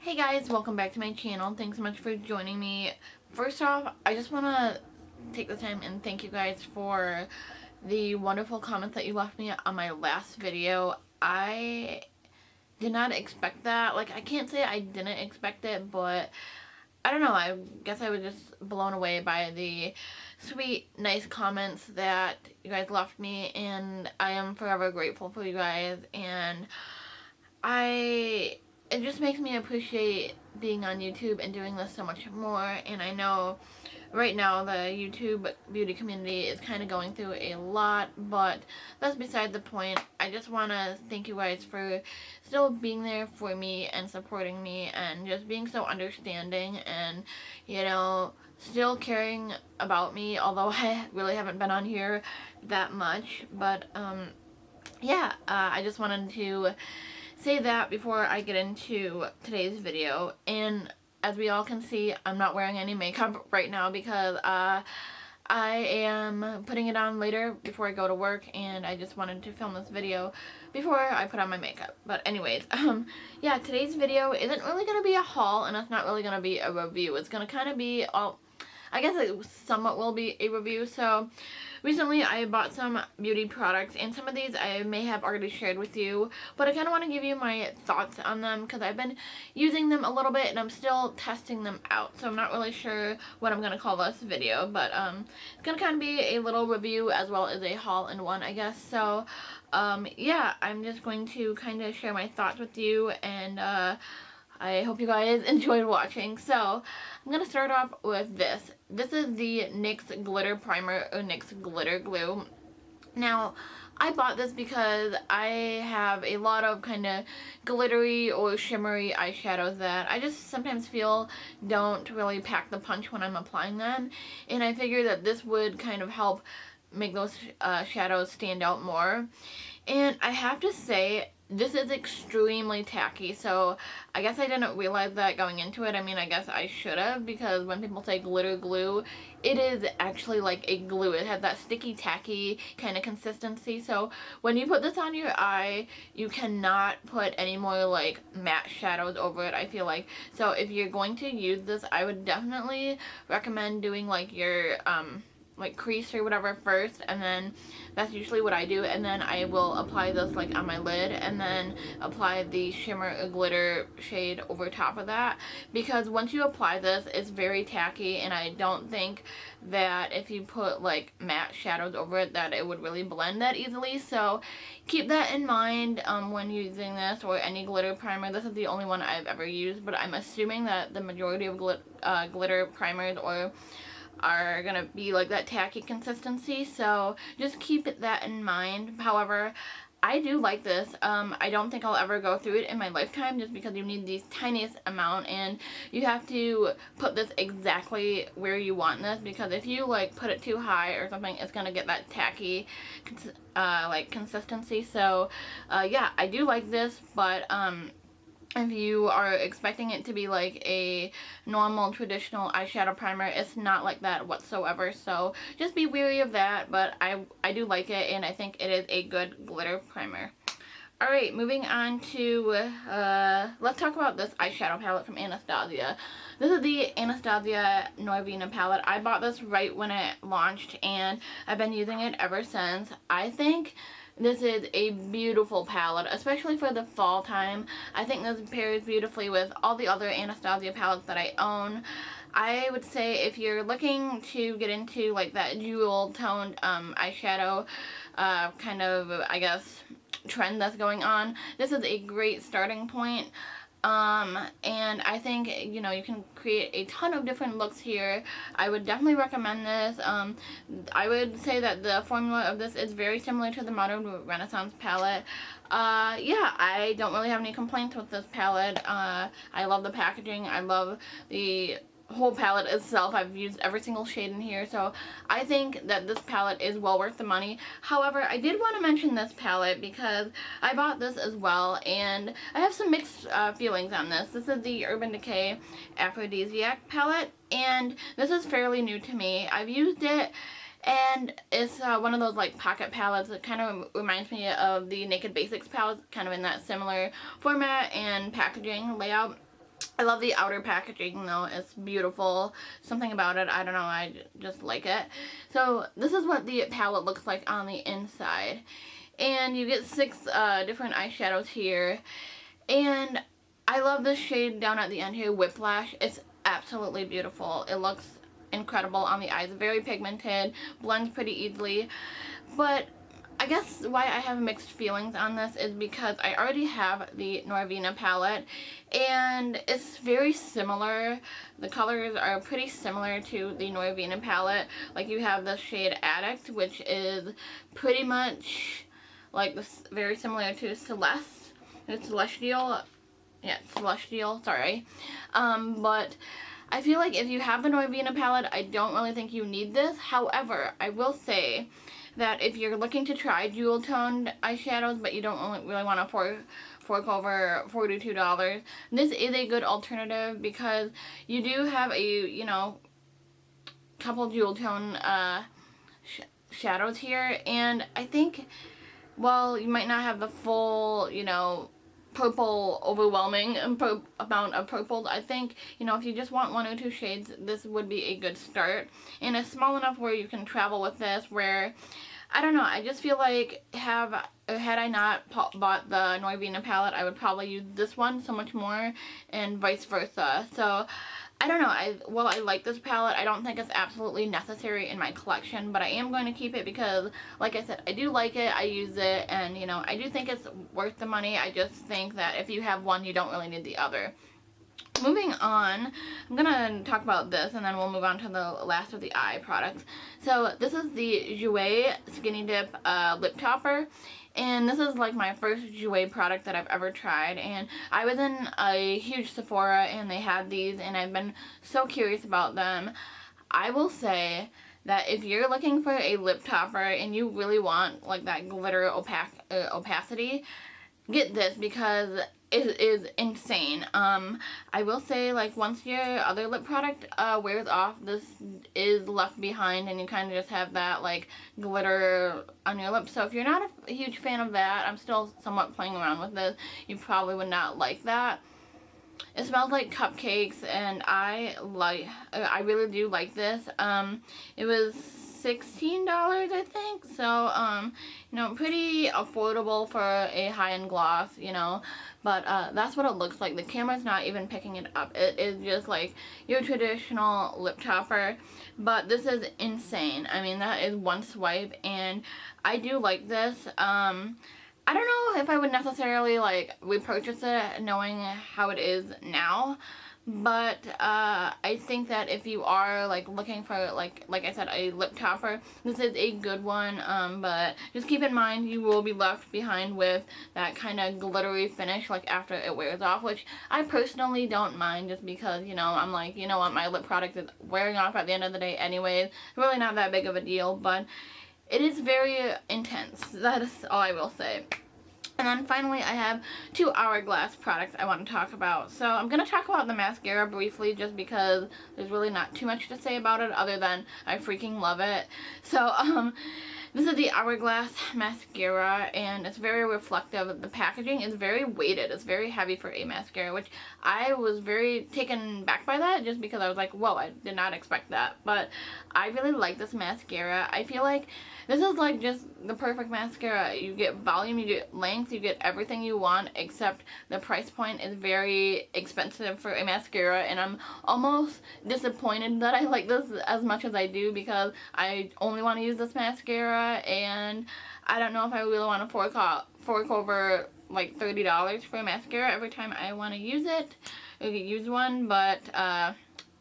Hey guys, welcome back to my channel. Thanks so much for joining me. First off, I just want to take the time and thank you guys for the wonderful comments that you left me on my last video. I did not expect that. Like, I can't say I didn't expect it, but I don't know. I guess I was just blown away by the sweet, nice comments that you guys left me, and I am forever grateful for you guys. And it just makes me appreciate being on YouTube and doing this so much more. And I know right now the YouTube beauty community is kind of going through a lot, but that's beside the point. I just want to thank you guys for still being there for me and supporting me and just being so understanding and, you know, still caring about me, although I really haven't been on here that much. But yeah, I just wanted to say that before I get into today's video. And as we all can see, I'm not wearing any makeup right now because I am putting it on later before I go to work, and I just wanted to film this video before I put on my makeup. But anyways, yeah, today's video isn't really going to be a haul, and it's not really going to be a review. It's going to kind of be all, I guess it somewhat will be a review. So recently I bought some beauty products, and some of these I may have already shared with you, but I kind of want to give you my thoughts on them because I've been using them a little bit and I'm still testing them out, so I'm not really sure what I'm going to call this video. But it's going to kind of be a little review as well as a haul in one, I guess. So yeah, I'm just going to kind of share my thoughts with you, and I hope you guys enjoyed watching. So I'm going to start off with this. This is the NYX Glitter Primer, or NYX Glitter Glue. Now, I bought this because I have a lot of kind of glittery or shimmery eyeshadows that I just sometimes feel don't really pack the punch when I'm applying them. And I figured that this would kind of help make those shadows stand out more. And I have to say, this is extremely tacky, so I guess I didn't realize that going into it. I mean, I guess I should have, because when people say glitter glue, it is actually like a glue. It has that sticky, tacky kind of consistency. So when you put this on your eye, you cannot put any more like matte shadows over it, I feel like. So if you're going to use this, I would definitely recommend doing like your like crease or whatever first, and then that's usually what I do, and then I will apply this like on my lid and then apply the shimmer or glitter shade over top of that, because once you apply this, it's very tacky, and I don't think that if you put like matte shadows over it that it would really blend that easily. So keep that in mind when using this or any glitter primer. This is the only one I've ever used, but I'm assuming that the majority of glitter primers are gonna be like that tacky consistency, so just keep that in mind. However, I do like this. I don't think I'll ever go through it in my lifetime, just because you need the tiniest amount, and you have to put this exactly where you want this, because if you like put it too high or something, it's gonna get that tacky like consistency. So yeah, I do like this, but if you are expecting it to be like a normal traditional eyeshadow primer, it's not like that whatsoever, so just be wary of that. But I do like it, and I think it is a good glitter primer. Alright, moving on to, let's talk about this eyeshadow palette from Anastasia. This is the Anastasia Norvina palette. I bought this right when it launched, and I've been using it ever since. I think this is a beautiful palette, especially for the fall time. I think this pairs beautifully with all the other Anastasia palettes that I own. I would say if you're looking to get into like that jewel toned eyeshadow kind of, I guess, trend that's going on, this is a great starting point. And I think, you know, you can create a ton of different looks here. I would definitely recommend this. I would say that the formula of this is very similar to the Modern Renaissance palette. Yeah, I don't really have any complaints with this palette. I love the packaging. I love the whole palette itself. I've used every single shade in here, so I think that this palette is well worth the money. However, I did want to mention this palette because I bought this as well, and I have some mixed feelings on this. This is the Urban Decay Aphrodisiac palette, and this is fairly new to me. I've used it, and it's one of those like pocket palettes. It kind of reminds me of the Naked Basics palette, kind of in that similar format and packaging layout. I love the outer packaging though, it's beautiful. Something about it, I don't know, I just like it. So this is what the palette looks like on the inside. And you get 6 different eyeshadows here. And I love this shade down at the end here, Whiplash. It's absolutely beautiful. It looks incredible on the eyes, very pigmented, blends pretty easily. But I guess why I have mixed feelings on this is because I already have the Norvina palette, and it's very similar. The colors are pretty similar to the Norvina palette. Like, you have the shade Addict, which is pretty much like this, very similar to Celeste. It's Celestial. Yeah, Celestial, sorry. But I feel like if you have the Norvina palette, I don't really think you need this. However, I will say that if you're looking to try dual toned eyeshadows but you don't really want to fork over $42, this is a good alternative because you do have a, you know, couple dual tone shadows here, and I think while you might not have the full, you know, purple overwhelming amount of purples, I think, you know, if you just want 1 or 2 shades, this would be a good start. And it's small enough where you can travel with this, where, I don't know, I just feel like had I not bought the Norvina palette, I would probably use this one so much more, and vice versa. So I don't know, while I like this palette, I don't think it's absolutely necessary in my collection, but I am going to keep it because, like I said, I do like it, I use it, and, you know, I do think it's worth the money. I just think that if you have one, you don't really need the other. Moving on, I'm going to talk about this, and then we'll move on to the last of the eye products. So this is the Jouer Skinny Dip Lip Topper. And this is like my first Jouer product that I've ever tried, and I was in a huge Sephora and they had these, and I've been so curious about them. I will say that if you're looking for a lip topper and you really want like that glitter opacity, get this because it is insane. I will say, like, once your other lip product wears off, this is left behind and you kind of just have that like glitter on your lips. So if you're not a huge fan of that, I'm still somewhat playing around with this, you probably would not like that. It smells like cupcakes, and I really do like this. It was $16, I think, so you know, pretty affordable for a high-end gloss, you know. But that's what it looks like. The camera's not even picking it up. It is just like your traditional lip topper, but this is insane. I mean, that is one swipe, and I do like this. I don't know if I would necessarily like repurchase it knowing how it is now, but I think that if you are like looking for like I said, a lip topper, this is a good one. But just keep in mind you will be left behind with that kind of glittery finish like after it wears off, which I personally don't mind, just because, you know, I'm like, you know what, my lip product is wearing off at the end of the day anyways. Really not that big of a deal, but it is very intense. That is all I will say. And then finally, I have 2 Hourglass products I want to talk about. So I'm going to talk about the mascara briefly just because there's really not too much to say about it other than I freaking love it. So this is the Hourglass mascara, and it's very reflective. The packaging is very weighted. It's very heavy for a mascara, which I was very taken back by that just because I was like, whoa, I did not expect that. But I really like this mascara. I feel like this is like just the perfect mascara. You get volume, you get length, you get everything you want, except the price point is very expensive for a mascara, and I'm almost disappointed that I like this as much as I do because I only want to use this mascara, and I don't know if I really want to fork over like $30 for a mascara every time I want to use it. You can use one, but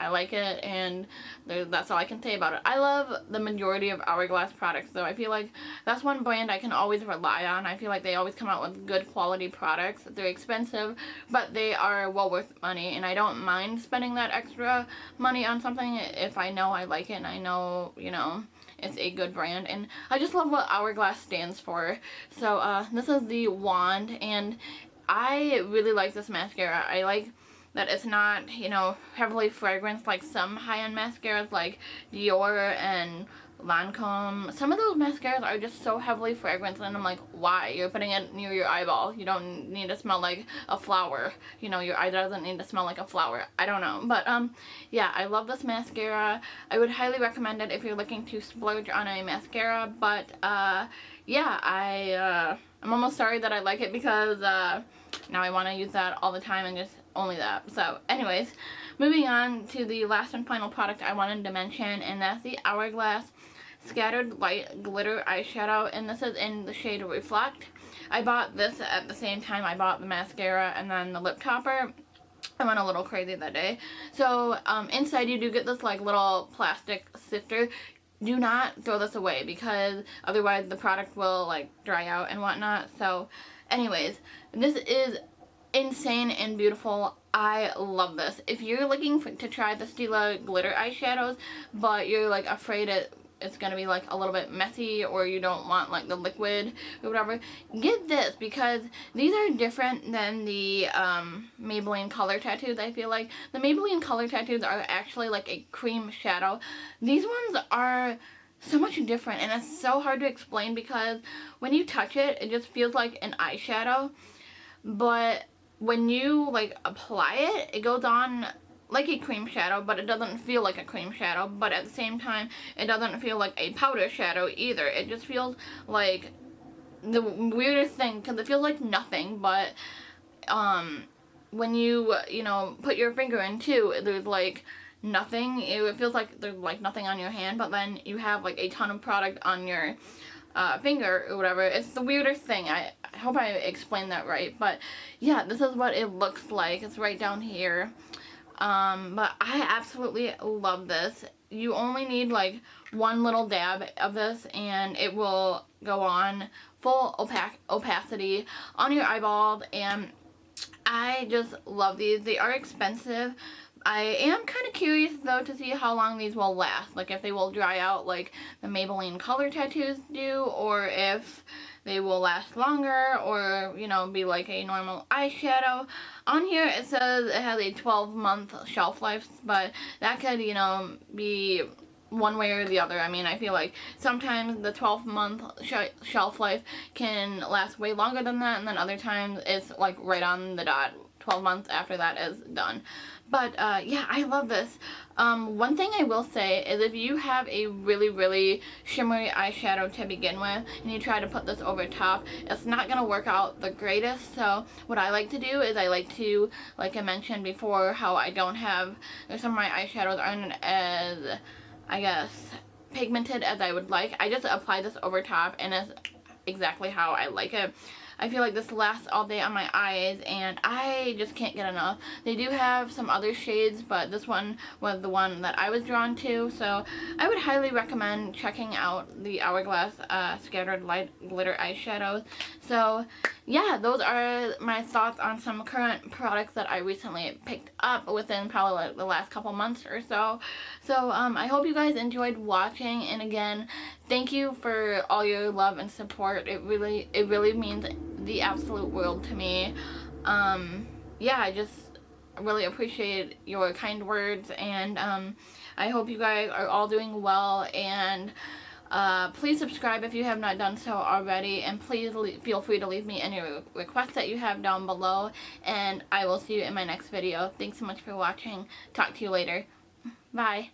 I like it, and that's all I can say about it. I love the majority of Hourglass products, though. I feel like that's one brand I can always rely on. I feel like they always come out with good quality products. They're expensive, but they are well worth money, and I don't mind spending that extra money on something if I know I like it and I know, you know, it's a good brand. And I just love what Hourglass stands for. So this is the wand, and I really like this mascara. I like that it's not, you know, heavily fragranced like some high-end mascaras like Dior and Lancome. Some of those mascaras are just so heavily fragranced, and I'm like, why? You're putting it near your eyeball. You don't need to smell like a flower. You know, your eye doesn't need to smell like a flower. I don't know. But, yeah, I love this mascara. I would highly recommend it if you're looking to splurge on a mascara. But, yeah, I'm almost sorry that I like it because, now I want to use that all the time and just only that. So, anyways, moving on to the last and final product I wanted to mention, and that's the Hourglass Scattered Light Glitter Eyeshadow, and this is in the shade Reflect. I bought this at the same time I bought the mascara and then the lip topper. I went a little crazy that day. So, inside you do get this, like, little plastic sifter. Do not throw this away because otherwise the product will, like, dry out and whatnot. So, anyways, this is insane and beautiful. I love this. If you're looking to try the Stila glitter eyeshadows, but you're, like, afraid it's gonna be, like, a little bit messy, or you don't want, like, the liquid or whatever, get this, because these are different than the Maybelline Color Tattoos. I feel like the Maybelline Color Tattoos are actually like a cream shadow. These ones are so much different, and it's so hard to explain because when you touch it, it just feels like an eyeshadow, but when you, like, apply it, it goes on like a cream shadow, but it doesn't feel like a cream shadow, but at the same time, it doesn't feel like a powder shadow either. It just feels like the weirdest thing, because it feels like nothing, but, when you know, put your finger in too, there's, like, nothing. It feels like there's, like, nothing on your hand, but then you have, like, a ton of product on your finger or whatever. It's the weirdest thing. I hope I explained that right, but yeah, this is what it looks like. It's right down here. But I absolutely love this. You only need, like, one little dab of this and it will go on full opacity on your eyeballs, and I just love these. They are expensive. I am kind of curious though to see how long these will last, like if they will dry out like the Maybelline Color Tattoos do, or if they will last longer, or, you know, be like a normal eyeshadow. On here it says it has a 12-month shelf life, but that could, you know, be one way or the other. I mean, I feel like sometimes the 12-month shelf life can last way longer than that, and then other times it's like right on the dot. 12 months after that is done. But yeah, I love this. One thing I will say is if you have a really, really shimmery eyeshadow to begin with and you try to put this over top, it's not going to work out the greatest. So what I like to do is I like to, like I mentioned before, how I don't have, some of my eyeshadows aren't as, I guess, pigmented as I would like. I just apply this over top and it's exactly how I like it. I feel like this lasts all day on my eyes, and I just can't get enough. They do have some other shades, but this one was the one that I was drawn to, so I would highly recommend checking out the Hourglass Scattered Light Glitter Eyeshadows. So yeah, those are my thoughts on some current products that I recently picked up within probably like the last couple months or so. So I hope you guys enjoyed watching, and again, thank you for all your love and support. It really means the absolute world to me. Yeah, I just really appreciate your kind words, and I hope you guys are all doing well, and please subscribe if you have not done so already, and please feel free to leave me any requests that you have down below, and I will see you in my next video. Thanks so much for watching. Talk to you later. Bye.